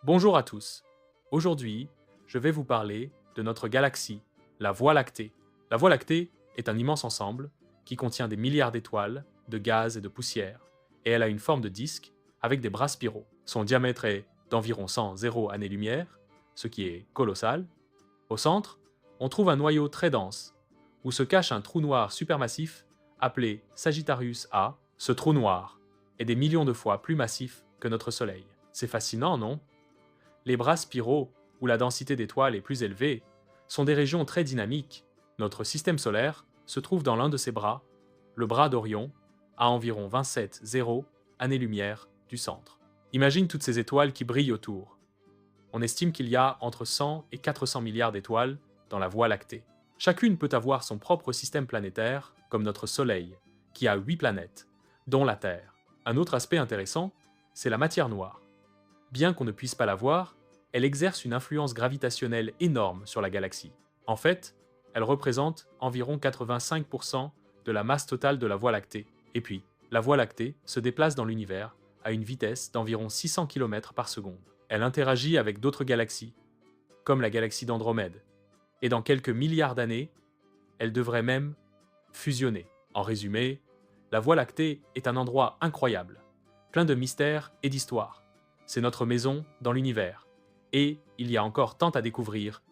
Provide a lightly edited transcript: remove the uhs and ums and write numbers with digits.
Bonjour à tous. Aujourd'hui, je vais vous parler de notre galaxie, la Voie lactée. La Voie lactée est un immense ensemble qui contient des milliards d'étoiles, de gaz et de poussière, et elle a une forme de disque avec des bras spiraux. Son diamètre est d'environ 100 années-lumière, ce qui est colossal. Au centre, on trouve un noyau très dense, où se cache un trou noir supermassif appelé Sagittarius A. Ce trou noir est des millions de fois plus massif que notre Soleil. C'est fascinant, non? Les bras spiraux, où la densité d'étoiles est plus élevée, sont des régions très dynamiques. Notre système solaire se trouve dans l'un de ces bras, le bras d'Orion, à environ 27,0 années-lumière du centre. Imagine toutes ces étoiles qui brillent autour. On estime qu'il y a entre 100 et 400 milliards d'étoiles dans la Voie lactée. Chacune peut avoir son propre système planétaire, comme notre Soleil, qui a 8 planètes, dont la Terre. Un autre aspect intéressant, c'est la matière noire. Bien qu'on ne puisse pas la voir, elle exerce une influence gravitationnelle énorme sur la galaxie. En fait, elle représente environ 85% de la masse totale de la Voie lactée. Et puis, la Voie lactée se déplace dans l'univers à une vitesse d'environ 600 km par seconde. Elle interagit avec d'autres galaxies, comme la galaxie d'Andromède. Et dans quelques milliards d'années, elle devrait même fusionner. En résumé, la Voie lactée est un endroit incroyable, plein de mystères et d'histoires. C'est notre maison dans l'univers. Et il y a encore tant à découvrir